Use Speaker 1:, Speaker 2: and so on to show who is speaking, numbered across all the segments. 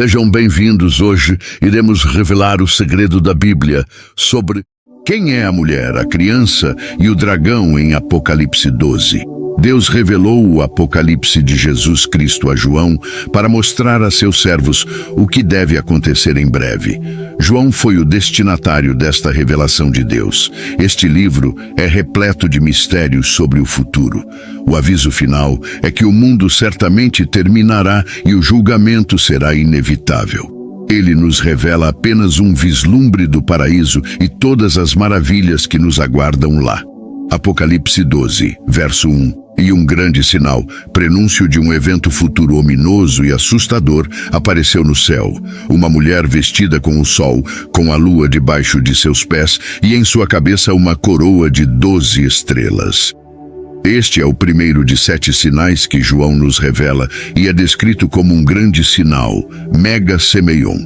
Speaker 1: Sejam bem-vindos. Hoje iremos revelar o segredo da Bíblia sobre quem é a mulher, a criança e o dragão em Apocalipse 12. Deus revelou o Apocalipse de Jesus Cristo a João para mostrar a seus servos o que deve acontecer em breve. João foi o destinatário desta revelação de Deus. Este livro é repleto de mistérios sobre o futuro. O aviso final é que o mundo certamente terminará e o julgamento será inevitável. Ele nos revela apenas um vislumbre do paraíso e todas as maravilhas que nos aguardam lá. Apocalipse 12, verso 1. E um grande sinal, prenúncio de um evento futuro ominoso e assustador, apareceu no céu. Uma mulher vestida com o sol, com a lua debaixo de seus pés e em sua cabeça uma coroa de 12 estrelas. Este é o primeiro de 7 sinais que João nos revela e é descrito como um grande sinal, Mega Semeion.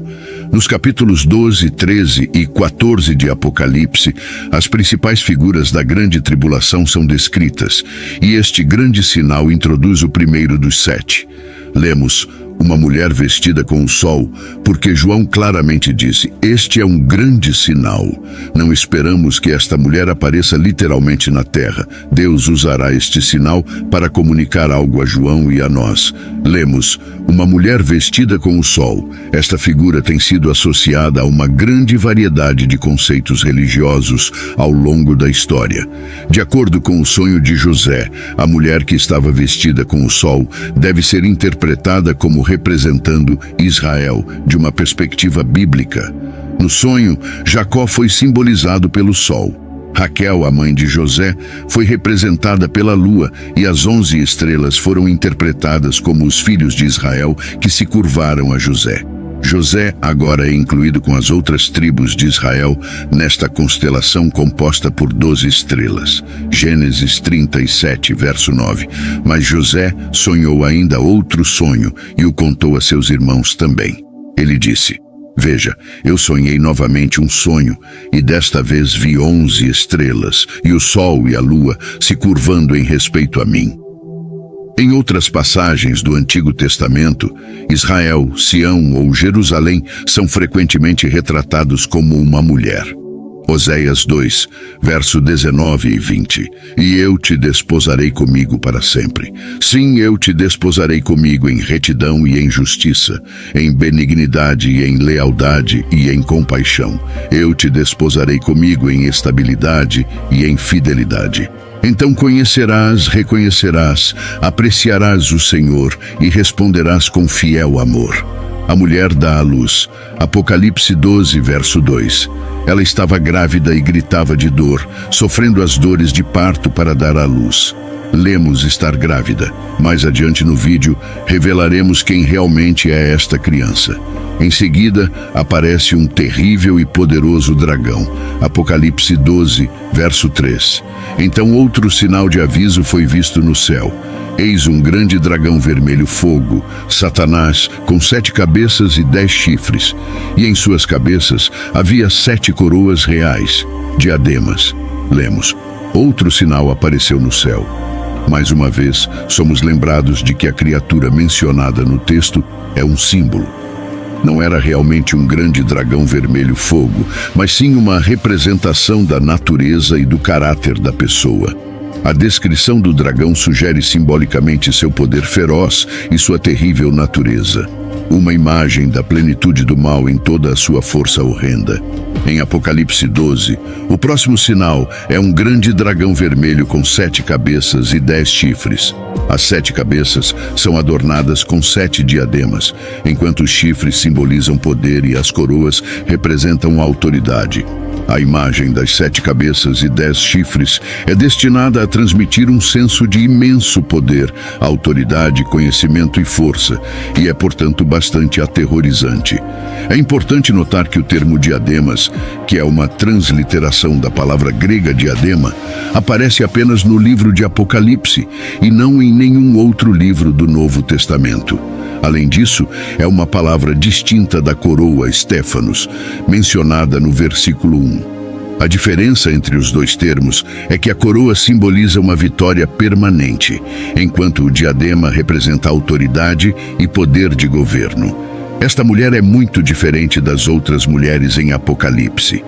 Speaker 1: Nos capítulos 12, 13 e 14 de Apocalipse, as principais figuras da grande tribulação são descritas, e este grande sinal introduz o primeiro dos 7. Lemos: uma mulher vestida com o sol, porque João claramente disse: este é um grande sinal. Não esperamos que esta mulher apareça literalmente na terra. Deus usará este sinal para comunicar algo a João e a nós. Lemos: uma mulher vestida com o sol. Esta figura tem sido associada a uma grande variedade de conceitos religiosos ao longo da história. De acordo com o sonho de José, a mulher que estava vestida com o sol deve ser interpretada como representando Israel de uma perspectiva bíblica. No sonho, Jacó foi simbolizado pelo sol. Raquel, a mãe de José, foi representada pela lua e as 11 estrelas foram interpretadas como os filhos de Israel que se curvaram a José. José agora é incluído com as outras tribos de Israel nesta constelação composta por 12 estrelas. Gênesis 37, verso 9. Mas José sonhou ainda outro sonho e o contou a seus irmãos também. Ele disse: veja, eu sonhei novamente um sonho, e desta vez vi 11 estrelas, e o sol e a lua se curvando em respeito a mim. Em outras passagens do Antigo Testamento, Israel, Sião ou Jerusalém são frequentemente retratados como uma mulher. Oséias 2, verso 19 e 20. E eu te desposarei comigo para sempre. Sim, eu te desposarei comigo em retidão e em justiça, em benignidade e em lealdade e em compaixão. Eu te desposarei comigo em estabilidade e em fidelidade. Então conhecerás, reconhecerás, apreciarás o Senhor e responderás com fiel amor. A mulher dá à luz. Apocalipse 12, verso 2. Ela estava grávida e gritava de dor, sofrendo as dores de parto para dar à luz. Lemos estar grávida. Mais adiante no vídeo, revelaremos quem realmente é esta criança. Em seguida, aparece um terrível e poderoso dragão. Apocalipse 12, verso 3. Então outro sinal de aviso foi visto no céu. Eis um grande dragão vermelho fogo, Satanás, com 7 cabeças e 10 chifres. E em suas cabeças havia 7 coroas reais, diademas. Lemos: outro sinal apareceu no céu. Mais uma vez, somos lembrados de que a criatura mencionada no texto é um símbolo. Não era realmente um grande dragão vermelho fogo, mas sim uma representação da natureza e do caráter da pessoa. A descrição do dragão sugere simbolicamente seu poder feroz e sua terrível natureza. Uma imagem da plenitude do mal em toda a sua força horrenda. Em Apocalipse 12, o próximo sinal é um grande dragão vermelho com 7 cabeças e 10 chifres. As 7 cabeças são adornadas com 7 diademas, enquanto os chifres simbolizam poder e as coroas representam autoridade. A imagem das 7 cabeças e 10 chifres é destinada a transmitir um senso de imenso poder, autoridade, conhecimento e força, e é, portanto, bastante aterrorizante. É importante notar que o termo diademas, que é uma transliteração da palavra grega diadema, aparece apenas no livro de Apocalipse e não em nenhum outro livro do Novo Testamento. Além disso, é uma palavra distinta da coroa Stéphanos, mencionada no versículo 1. A diferença entre os dois termos é que a coroa simboliza uma vitória permanente, enquanto o diadema representa autoridade e poder de governo. Esta mulher é muito diferente das outras mulheres em Apocalipse.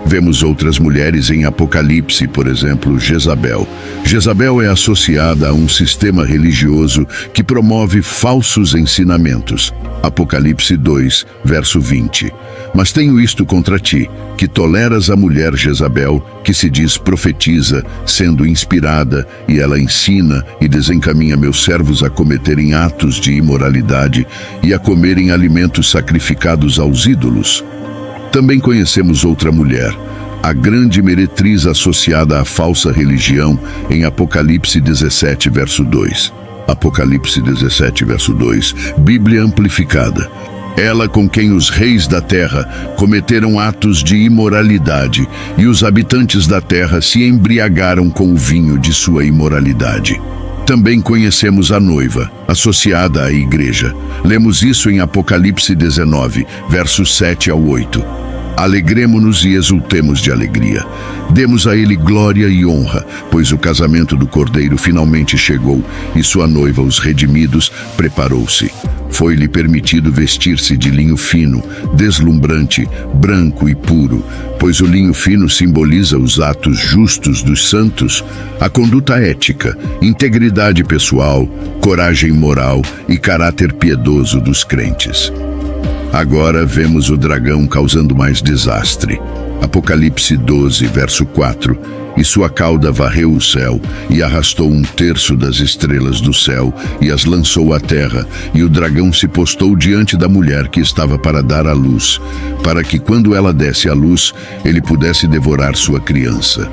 Speaker 1: Vemos outras mulheres em Apocalipse, por exemplo, Jezabel. Jezabel é associada a um sistema religioso que promove falsos ensinamentos. Apocalipse 2, verso 20. Mas tenho isto contra ti, que toleras a mulher Jezabel, que se diz profetiza, sendo inspirada, e ela ensina e desencaminha meus servos a cometerem atos de imoralidade e a comerem alimentos sacrificados aos ídolos. Também conhecemos outra mulher, a grande meretriz associada à falsa religião, em Apocalipse 17, verso 2. Apocalipse 17, verso 2, Bíblia amplificada. Ela com quem os reis da terra cometeram atos de imoralidade, e os habitantes da terra se embriagaram com o vinho de sua imoralidade. Também conhecemos a noiva, associada à igreja. Lemos isso em Apocalipse 19, versos 7 ao 8. Alegremo-nos e exultemos de alegria. Demos a ele glória e honra, pois o casamento do Cordeiro finalmente chegou e sua noiva, os redimidos, preparou-se. Foi-lhe permitido vestir-se de linho fino, deslumbrante, branco e puro, pois o linho fino simboliza os atos justos dos santos, a conduta ética, integridade pessoal, coragem moral e caráter piedoso dos crentes. Agora vemos o dragão causando mais desastre. Apocalipse 12, verso 4. E sua cauda varreu o céu, e arrastou 1/3 das estrelas do céu, e as lançou à terra, e o dragão se postou diante da mulher que estava para dar à luz, para que quando ela desse à luz, ele pudesse devorar sua criança.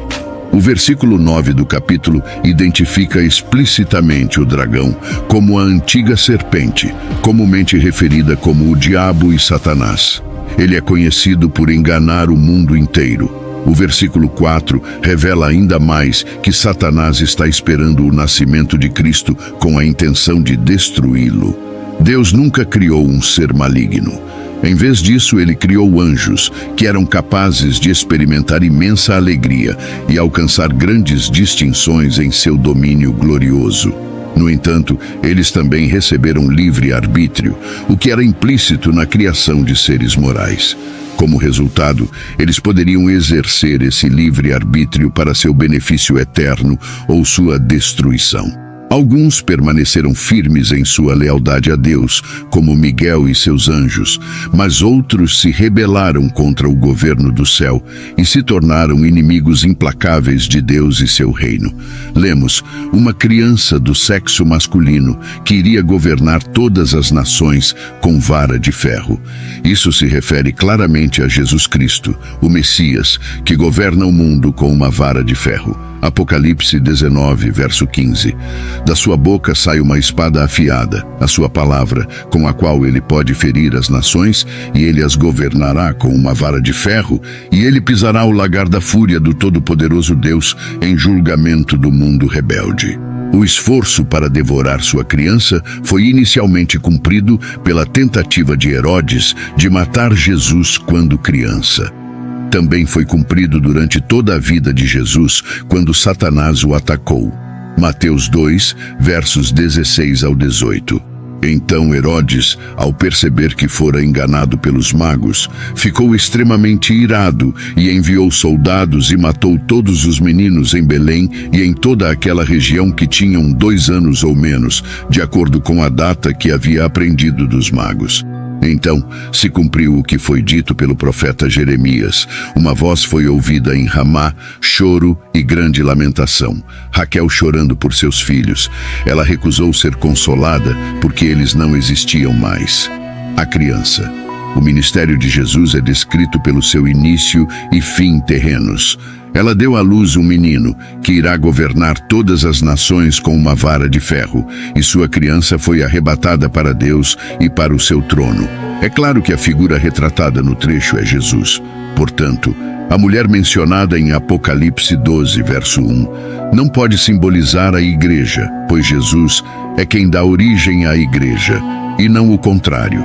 Speaker 1: O versículo 9 do capítulo identifica explicitamente o dragão como a antiga serpente, comumente referida como o diabo e Satanás. Ele é conhecido por enganar o mundo inteiro. O versículo 4 revela ainda mais que Satanás está esperando o nascimento de Cristo com a intenção de destruí-lo. Deus nunca criou um ser maligno. Em vez disso, ele criou anjos, que eram capazes de experimentar imensa alegria e alcançar grandes distinções em seu domínio glorioso. No entanto, eles também receberam livre arbítrio, o que era implícito na criação de seres morais. Como resultado, eles poderiam exercer esse livre arbítrio para seu benefício eterno ou sua destruição. Alguns permaneceram firmes em sua lealdade a Deus, como Miguel e seus anjos, mas outros se rebelaram contra o governo do céu e se tornaram inimigos implacáveis de Deus e seu reino. Lemos, uma criança do sexo masculino que iria governar todas as nações com vara de ferro. Isso se refere claramente a Jesus Cristo, o Messias, que governa o mundo com uma vara de ferro. Apocalipse 19, verso 15. Da sua boca sai uma espada afiada, a sua palavra, com a qual ele pode ferir as nações, e ele as governará com uma vara de ferro, e ele pisará o lagar da fúria do Todo-Poderoso Deus em julgamento do mundo rebelde. O esforço para devorar sua criança foi inicialmente cumprido pela tentativa de Herodes de matar Jesus quando criança. Também foi cumprido durante toda a vida de Jesus, quando Satanás o atacou. Mateus 2, versos 16 ao 18. Então Herodes, ao perceber que fora enganado pelos magos, ficou extremamente irado e enviou soldados e matou todos os meninos em Belém e em toda aquela região que tinham 2 anos ou menos, de acordo com a data que havia aprendido dos magos. Então se cumpriu o que foi dito pelo profeta Jeremias. Uma voz foi ouvida em Ramá, choro e grande lamentação. Raquel chorando por seus filhos. Ela recusou ser consolada porque eles não existiam mais. A criança. O ministério de Jesus é descrito pelo seu início e fim terrenos. Ela deu à luz um menino, que irá governar todas as nações com uma vara de ferro, e sua criança foi arrebatada para Deus e para o seu trono. É claro que a figura retratada no trecho é Jesus. Portanto, a mulher mencionada em Apocalipse 12, verso 1, não pode simbolizar a igreja, pois Jesus é quem dá origem à igreja, e não o contrário.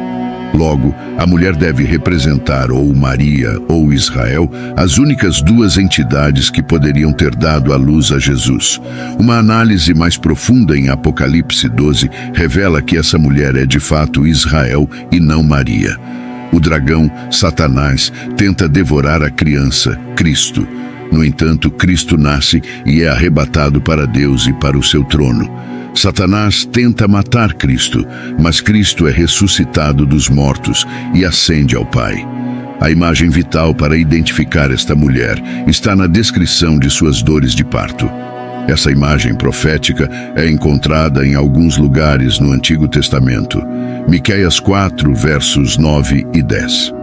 Speaker 1: Logo, a mulher deve representar ou Maria ou Israel, as únicas duas entidades que poderiam ter dado à luz a Jesus. Uma análise mais profunda em Apocalipse 12 revela que essa mulher é de fato Israel e não Maria. O dragão, Satanás, tenta devorar a criança, Cristo. No entanto, Cristo nasce e é arrebatado para Deus e para o seu trono. Satanás tenta matar Cristo, mas Cristo é ressuscitado dos mortos e ascende ao Pai. A imagem vital para identificar esta mulher está na descrição de suas dores de parto. Essa imagem profética é encontrada em alguns lugares no Antigo Testamento. Miqueias 4, versos 9 e 10.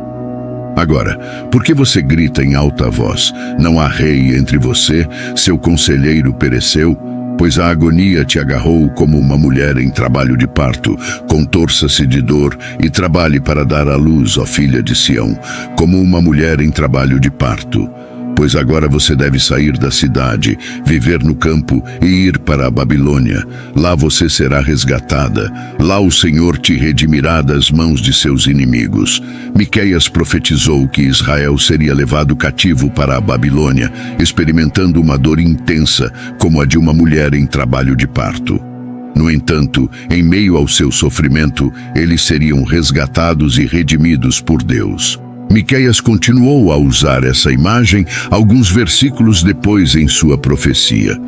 Speaker 1: Agora, por que você grita em alta voz? Não há rei entre você, seu conselheiro pereceu? Pois a agonia te agarrou como uma mulher em trabalho de parto. Contorça-se de dor e trabalhe para dar à luz, ó filha de Sião, como uma mulher em trabalho de parto. Pois agora você deve sair da cidade, viver no campo e ir para a Babilônia. Lá você será resgatada. Lá o Senhor te redimirá das mãos de seus inimigos. Miqueias profetizou que Israel seria levado cativo para a Babilônia, experimentando uma dor intensa, como a de uma mulher em trabalho de parto. No entanto, em meio ao seu sofrimento, eles seriam resgatados e redimidos por Deus. Miqueias continuou a usar essa imagem alguns versículos depois em sua profecia.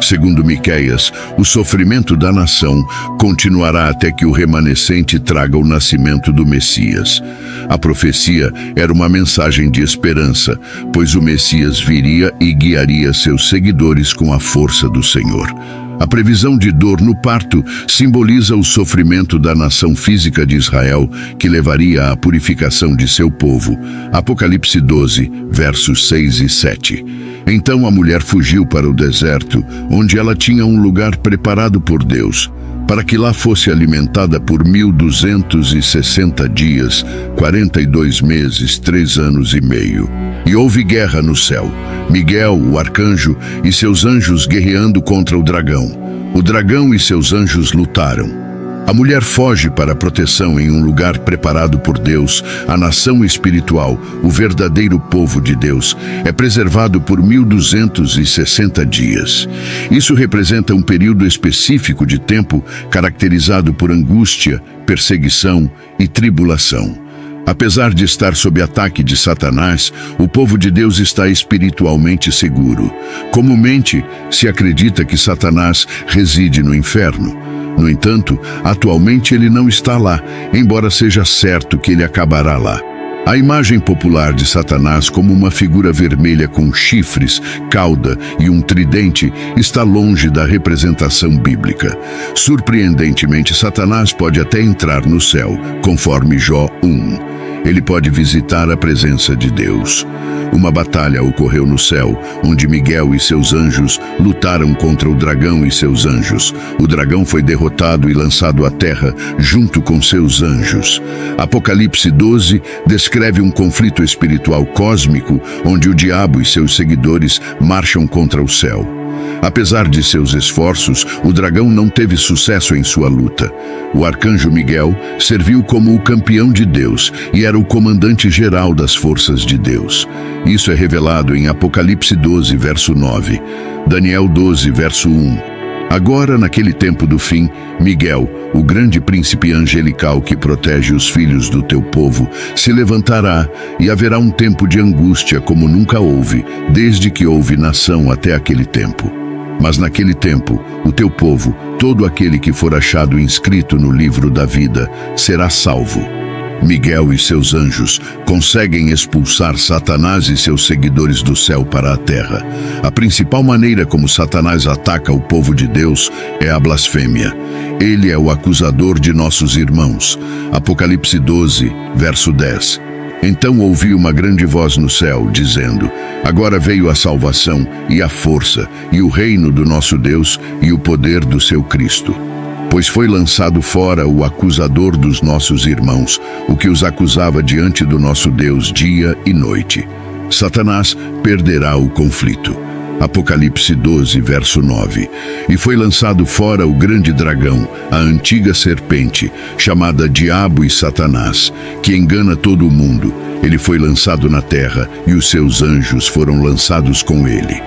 Speaker 1: Segundo Miqueias, o sofrimento da nação continuará até que o remanescente traga o nascimento do Messias. A profecia era uma mensagem de esperança, pois o Messias viria e guiaria seus seguidores com a força do Senhor. A previsão de dor no parto simboliza o sofrimento da nação física de Israel, que levaria à purificação de seu povo. Apocalipse 12, versos 6 e 7. Então a mulher fugiu para o deserto, onde ela tinha um lugar preparado por Deus, para que lá fosse alimentada por 1260 dias, 42 meses, 3 anos e meio. E houve guerra no céu. Miguel, o arcanjo, e seus anjos guerreando contra o dragão. O dragão e seus anjos lutaram. A mulher foge para a proteção em um lugar preparado por Deus. A nação espiritual, o verdadeiro povo de Deus, é preservado por 1260 dias. Isso representa um período específico de tempo caracterizado por angústia, perseguição e tribulação. Apesar de estar sob ataque de Satanás, o povo de Deus está espiritualmente seguro. Comumente, se acredita que Satanás reside no inferno. No entanto, atualmente ele não está lá, embora seja certo que ele acabará lá. A imagem popular de Satanás como uma figura vermelha com chifres, cauda e um tridente está longe da representação bíblica. Surpreendentemente, Satanás pode até entrar no céu, conforme Jó 1. Ele pode visitar a presença de Deus. Uma batalha ocorreu no céu, onde Miguel e seus anjos lutaram contra o dragão e seus anjos. O dragão foi derrotado e lançado à terra, junto com seus anjos. Apocalipse 12 descreve um conflito espiritual cósmico, onde o diabo e seus seguidores marcham contra o céu. Apesar de seus esforços, o dragão não teve sucesso em sua luta. O arcanjo Miguel serviu como o campeão de Deus e era o comandante-geral das forças de Deus. Isso é revelado em Apocalipse 12, verso 9, Daniel 12, verso 1. Agora, naquele tempo do fim, Miguel, o grande príncipe angelical que protege os filhos do teu povo, se levantará e haverá um tempo de angústia como nunca houve, desde que houve nação até aquele tempo. Mas naquele tempo, o teu povo, todo aquele que for achado inscrito no livro da vida, será salvo. Miguel e seus anjos conseguem expulsar Satanás e seus seguidores do céu para a terra. A principal maneira como Satanás ataca o povo de Deus é a blasfêmia. Ele é o acusador de nossos irmãos. Apocalipse 12, verso 10. Então ouvi uma grande voz no céu, dizendo: agora veio a salvação e a força, e o reino do nosso Deus e o poder do seu Cristo. Pois foi lançado fora o acusador dos nossos irmãos, o que os acusava diante do nosso Deus dia e noite. Satanás perderá o conflito. Apocalipse 12, verso 9. E foi lançado fora o grande dragão, a antiga serpente, chamada Diabo e Satanás, que engana todo o mundo. Ele foi lançado na terra e os seus anjos foram lançados com ele.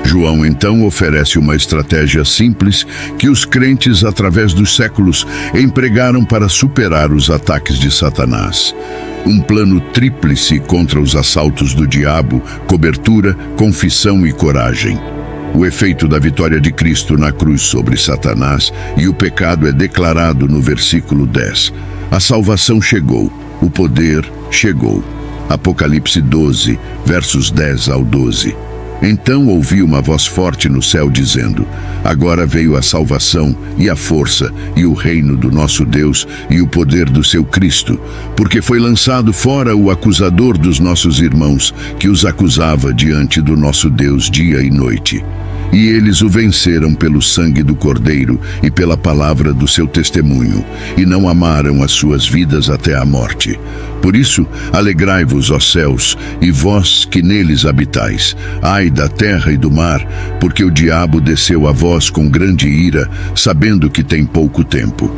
Speaker 1: João então oferece uma estratégia simples que os crentes, através dos séculos, empregaram para superar os ataques de Satanás. Um plano tríplice contra os assaltos do diabo: cobertura, confissão e coragem. O efeito da vitória de Cristo na cruz sobre Satanás e o pecado é declarado no versículo 10. A salvação chegou, o poder chegou. Apocalipse 12, versos 10 ao 12. Então ouvi uma voz forte no céu dizendo: agora veio a salvação e a força e o reino do nosso Deus e o poder do seu Cristo, porque foi lançado fora o acusador dos nossos irmãos, que os acusava diante do nosso Deus dia e noite. E eles o venceram pelo sangue do Cordeiro e pela palavra do seu testemunho, e não amaram as suas vidas até a morte. Por isso, alegrai-vos, ó céus, e vós que neles habitais. Ai da terra e do mar, porque o diabo desceu a vós com grande ira, sabendo que tem pouco tempo.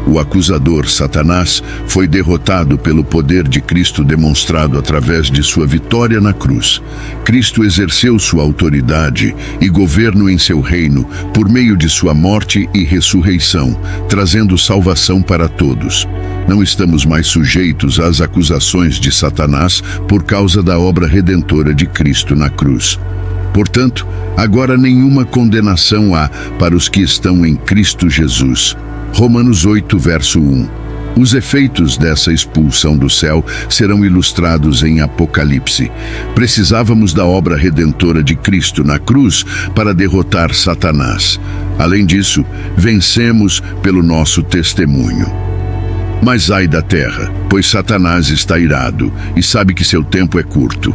Speaker 1: O acusador, Satanás, foi derrotado pelo poder de Cristo demonstrado através de sua vitória na cruz. Cristo exerceu sua autoridade e governo em seu reino por meio de sua morte e ressurreição, trazendo salvação para todos. Não estamos mais sujeitos às acusações de Satanás por causa da obra redentora de Cristo na cruz. Portanto, agora nenhuma condenação há para os que estão em Cristo Jesus. Romanos 8, verso 1. Os efeitos dessa expulsão do céu serão ilustrados em Apocalipse. Precisávamos da obra redentora de Cristo na cruz para derrotar Satanás. Além disso, vencemos pelo nosso testemunho. Mas ai da terra, pois Satanás está irado e sabe que seu tempo é curto.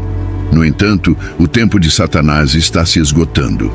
Speaker 1: No entanto, o tempo de Satanás está se esgotando.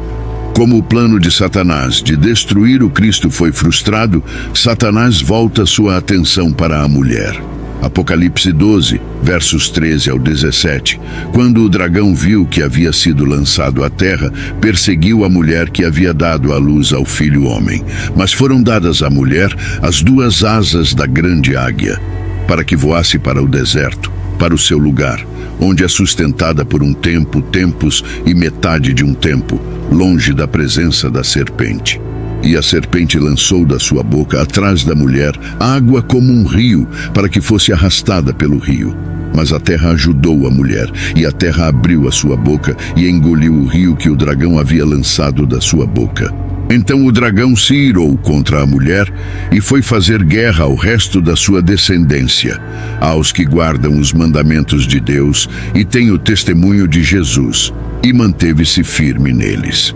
Speaker 1: Como o plano de Satanás de destruir o Cristo foi frustrado, Satanás volta sua atenção para a mulher. Apocalipse 12, versos 13 ao 17. Quando o dragão viu que havia sido lançado à terra, perseguiu a mulher que havia dado à luz ao filho homem. Mas foram dadas à mulher as duas asas da grande águia, para que voasse para o deserto, para o seu lugar, onde é sustentada por um tempo, tempos e metade de um tempo, longe da presença da serpente. E a serpente lançou da sua boca atrás da mulher água como um rio, para que fosse arrastada pelo rio. Mas a terra ajudou a mulher, e a terra abriu a sua boca e engoliu o rio que o dragão havia lançado da sua boca. Então o dragão se irou contra a mulher e foi fazer guerra ao resto da sua descendência, aos que guardam os mandamentos de Deus e têm o testemunho de Jesus, e manteve-se firme neles.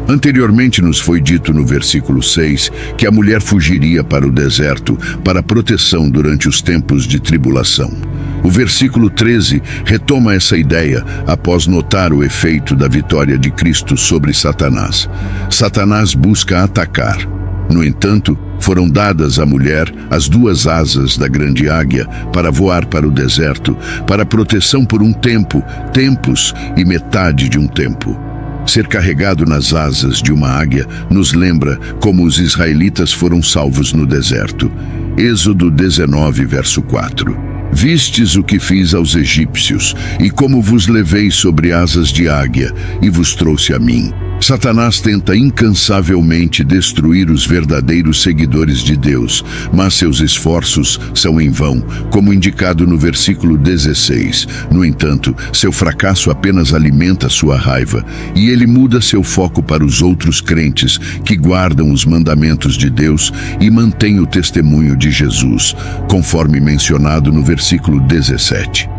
Speaker 1: Anteriormente nos foi dito no versículo 6 que a mulher fugiria para o deserto para proteção durante os tempos de tribulação. O versículo 13 retoma essa ideia após notar o efeito da vitória de Cristo sobre Satanás. Satanás busca atacar. No entanto, foram dadas à mulher as duas asas da grande águia para voar para o deserto, para proteção por um tempo, tempos e metade de um tempo. Ser carregado nas asas de uma águia nos lembra como os israelitas foram salvos no deserto. Êxodo 19, verso 4. Vistes o que fiz aos egípcios, e como vos levei sobre asas de águia, e vos trouxe a mim. Satanás tenta incansavelmente destruir os verdadeiros seguidores de Deus, mas seus esforços são em vão, como indicado no versículo 16. No entanto, seu fracasso apenas alimenta sua raiva, e ele muda seu foco para os outros crentes que guardam os mandamentos de Deus e mantêm o testemunho de Jesus, conforme mencionado no versículo 17.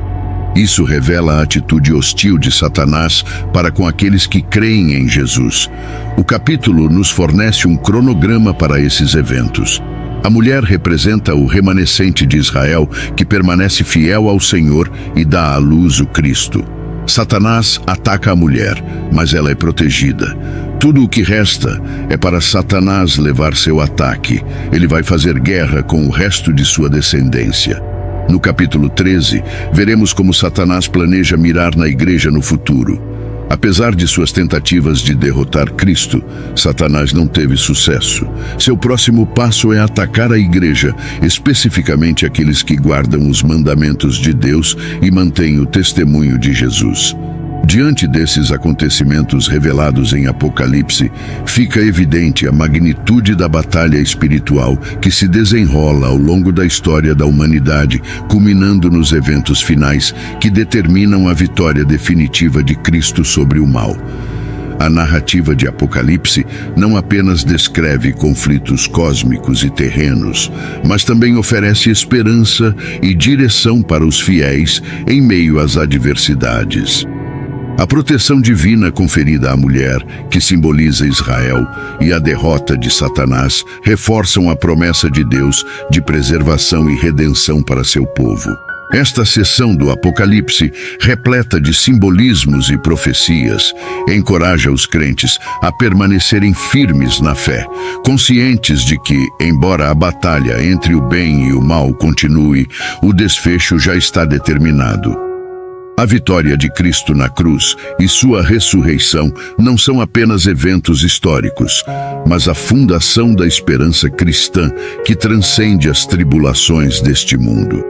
Speaker 1: Isso revela a atitude hostil de Satanás para com aqueles que creem em Jesus. O capítulo nos fornece um cronograma para esses eventos. A mulher representa o remanescente de Israel que permanece fiel ao Senhor e dá à luz o Cristo. Satanás ataca a mulher, mas ela é protegida. Tudo o que resta é para Satanás levar seu ataque. Ele vai fazer guerra com o resto de sua descendência. No capítulo 13, veremos como Satanás planeja mirar na igreja no futuro. Apesar de suas tentativas de derrotar Cristo, Satanás não teve sucesso. Seu próximo passo é atacar a igreja, especificamente aqueles que guardam os mandamentos de Deus e mantêm o testemunho de Jesus. Diante desses acontecimentos revelados em Apocalipse, fica evidente a magnitude da batalha espiritual que se desenrola ao longo da história da humanidade, culminando nos eventos finais que determinam a vitória definitiva de Cristo sobre o mal. A narrativa de Apocalipse não apenas descreve conflitos cósmicos e terrenos, mas também oferece esperança e direção para os fiéis em meio às adversidades. A proteção divina conferida à mulher, que simboliza Israel, e a derrota de Satanás reforçam a promessa de Deus de preservação e redenção para seu povo. Esta seção do Apocalipse, repleta de simbolismos e profecias, encoraja os crentes a permanecerem firmes na fé, conscientes de que, embora a batalha entre o bem e o mal continue, o desfecho já está determinado. A vitória de Cristo na cruz e sua ressurreição não são apenas eventos históricos, mas a fundação da esperança cristã que transcende as tribulações deste mundo.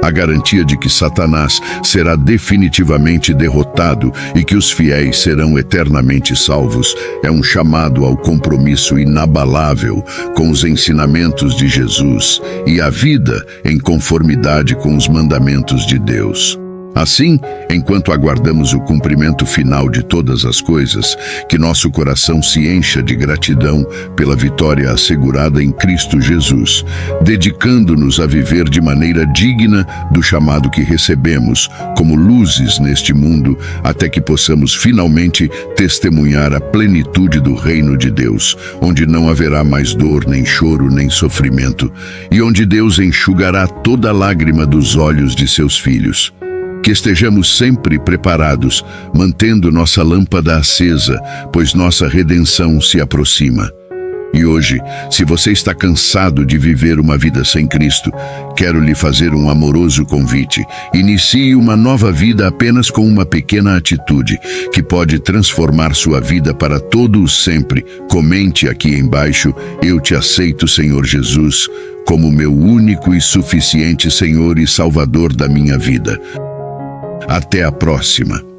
Speaker 1: A garantia de que Satanás será definitivamente derrotado e que os fiéis serão eternamente salvos é um chamado ao compromisso inabalável com os ensinamentos de Jesus e a vida em conformidade com os mandamentos de Deus. Assim, enquanto aguardamos o cumprimento final de todas as coisas, que nosso coração se encha de gratidão pela vitória assegurada em Cristo Jesus, dedicando-nos a viver de maneira digna do chamado que recebemos, como luzes neste mundo, até que possamos finalmente testemunhar a plenitude do reino de Deus, onde não haverá mais dor, nem choro, nem sofrimento, e onde Deus enxugará toda lágrima dos olhos de seus filhos. Que estejamos sempre preparados, mantendo nossa lâmpada acesa, pois nossa redenção se aproxima. E hoje, se você está cansado de viver uma vida sem Cristo, quero lhe fazer um amoroso convite. Inicie uma nova vida apenas com uma pequena atitude, que pode transformar sua vida para todo o sempre. Comente aqui embaixo: eu te aceito, Senhor Jesus, como meu único e suficiente Senhor e Salvador da minha vida. Até a próxima.